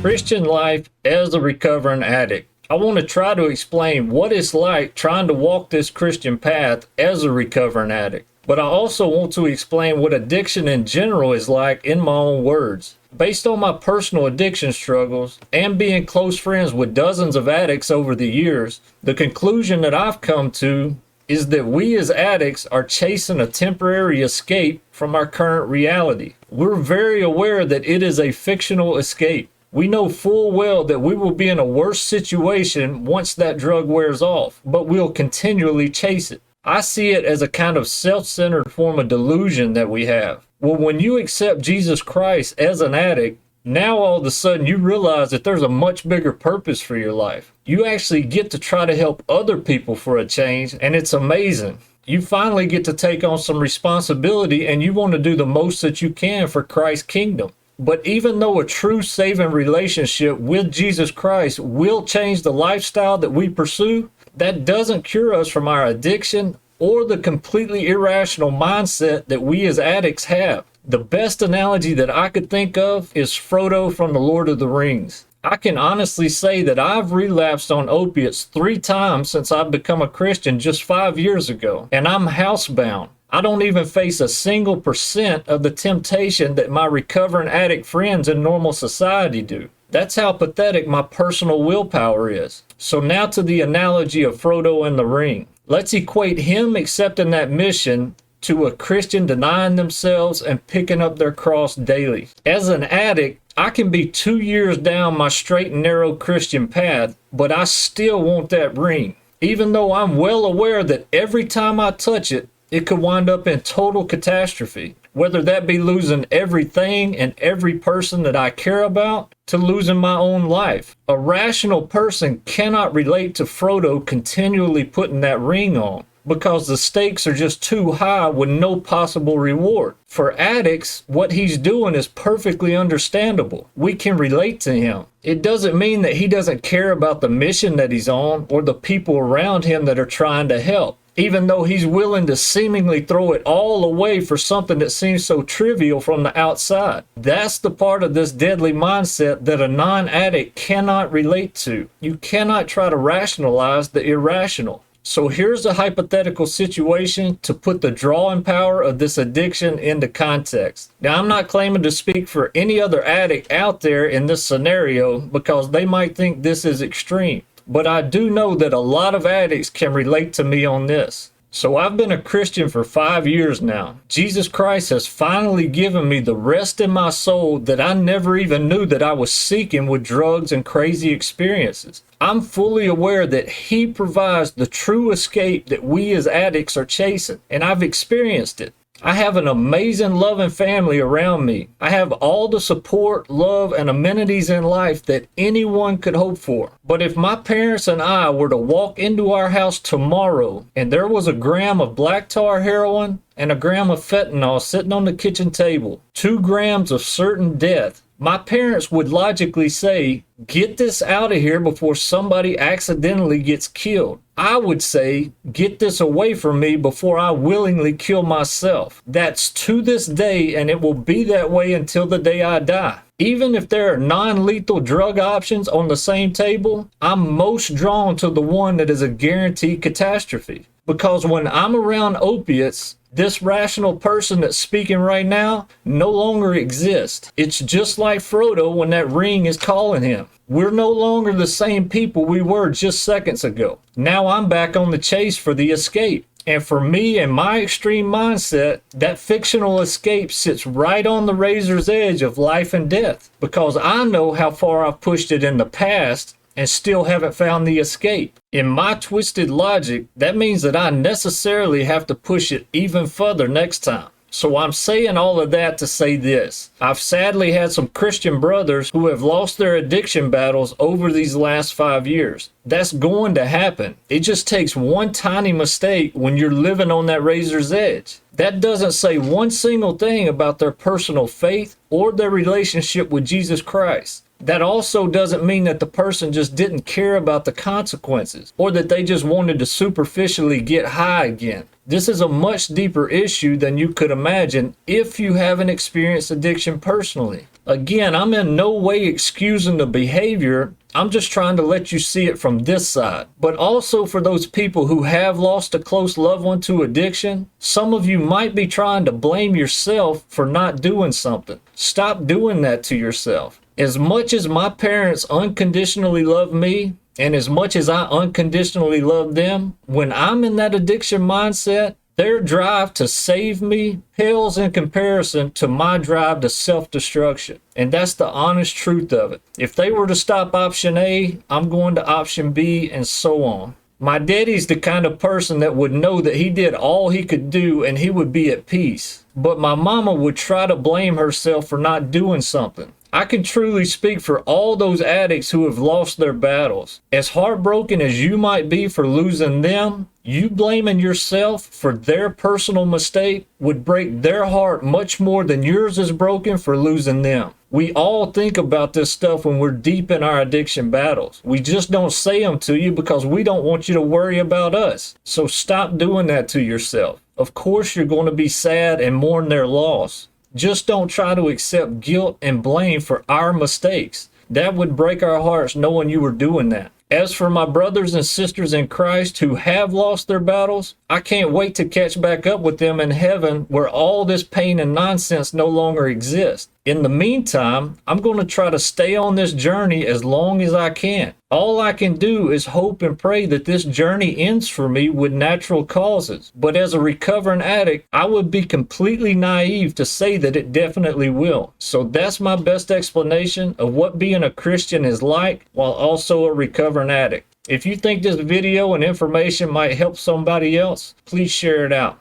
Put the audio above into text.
Christian life as a recovering addict. I want to try to explain what it's like trying to walk this Christian path as a recovering addict. But I also want to explain what addiction in general is like in my own words. Based on my personal addiction struggles and being close friends with dozens of addicts over the years, the conclusion that I've come to is that we as addicts are chasing a temporary escape from our current reality. We're very aware that it is a fictional escape. We know full well that we will be in a worse situation once that drug wears off, but we'll continually chase it. I see it as a kind of self-centered form of delusion that we have. Well, when you accept Jesus Christ as an addict, now all of a sudden you realize that there's a much bigger purpose for your life. You actually get to try to help other people for a change, and it's amazing. You finally get to take on some responsibility, and you want to do the most that you can for Christ's kingdom. But even though a true saving relationship with Jesus Christ will change the lifestyle that we pursue, that doesn't cure us from our addiction or the completely irrational mindset that we as addicts have. The best analogy that I could think of is Frodo from The Lord of the Rings. I can honestly say that I've relapsed on opiates 3 times since I've become a Christian just 5 years ago, and I'm housebound. I don't even face a single % of the temptation that my recovering addict friends in normal society do. That's how pathetic my personal willpower is. So now to the analogy of Frodo and the ring. Let's equate him accepting that mission to a Christian denying themselves and picking up their cross daily. As an addict, I can be 2 years down my straight and narrow Christian path, but I still want that ring. Even though I'm well aware that every time I touch it, it could wind up in total catastrophe. Whether that be losing everything and every person that I care about, to losing my own life. A rational person cannot relate to Frodo continually putting that ring on, because the stakes are just too high with no possible reward. For addicts, what he's doing is perfectly understandable. We can relate to him. It doesn't mean that he doesn't care about the mission that he's on or the people around him that are trying to help, even though he's willing to seemingly throw it all away for something that seems so trivial from the outside. That's the part of this deadly mindset that a non-addict cannot relate to. You cannot try to rationalize the irrational. So here's a hypothetical situation to put the drawing power of this addiction into context. Now, I'm not claiming to speak for any other addict out there in this scenario because they might think this is extreme. But I do know that a lot of addicts can relate to me on this. So I've been a Christian for 5 years now. Jesus Christ has finally given me the rest in my soul that I never even knew that I was seeking with drugs and crazy experiences. I'm fully aware that He provides the true escape that we as addicts are chasing, and I've experienced it. I have an amazing, loving family around me. I have all the support, love, and amenities in life that anyone could hope for. But if my parents and I were to walk into our house tomorrow and there was a gram of black tar heroin and a gram of fentanyl sitting on the kitchen table, 2 grams of certain death, my parents would logically say, "Get this out of here before somebody accidentally gets killed." I would say, "Get this away from me before I willingly kill myself." That's to this day, and it will be that way until the day I die. Even if there are non-lethal drug options on the same table, I'm most drawn to the one that is a guaranteed catastrophe. Because when I'm around opiates, this rational person that's speaking right now no longer exists. It's just like Frodo when that ring is calling him. We're no longer the same people we were just seconds ago. Now I'm back on the chase for the escape. And for me and my extreme mindset, that fictional escape sits right on the razor's edge of life and death. Because I know how far I've pushed it in the past and still haven't found the escape. In my twisted logic, that means that I necessarily have to push it even further next time. So I'm saying all of that to say this. I've sadly had some Christian brothers who have lost their addiction battles over these last 5 years. That's going to happen. It just takes one tiny mistake when you're living on that razor's edge. That doesn't say one single thing about their personal faith or their relationship with Jesus Christ. That also doesn't mean that the person just didn't care about the consequences or that they just wanted to superficially get high again. This is a much deeper issue than you could imagine if you haven't experienced addiction personally. Again, I'm in no way excusing the behavior. I'm just trying to let you see it from this side. But also for those people who have lost a close loved one to addiction, some of you might be trying to blame yourself for not doing something. Stop doing that to yourself. As much as my parents unconditionally love me, and as much as I unconditionally love them, when I'm in that addiction mindset, their drive to save me pales in comparison to my drive to self-destruction. And that's the honest truth of it. If they were to stop option A, I'm going to option B, and so on. My daddy's the kind of person that would know that he did all he could do and he would be at peace. But my mama would try to blame herself for not doing something. I can truly speak for all those addicts who have lost their battles. As heartbroken as you might be for losing them, you blaming yourself for their personal mistake would break their heart much more than yours is broken for losing them. We all think about this stuff when we're deep in our addiction battles. We just don't say them to you because we don't want you to worry about us. So stop doing that to yourself. Of course you're going to be sad and mourn their loss. Just don't try to accept guilt and blame for our mistakes. That would break our hearts knowing you were doing that. As for my brothers and sisters in Christ who have lost their battles, I can't wait to catch back up with them in heaven where all this pain and nonsense no longer exists. In the meantime, I'm going to try to stay on this journey as long as I can. All I can do is hope and pray that this journey ends for me with natural causes. But as a recovering addict, I would be completely naive to say that it definitely will. So that's my best explanation of what being a Christian is like while also a recovering addict. If you think this video and information might help somebody else, please share it out.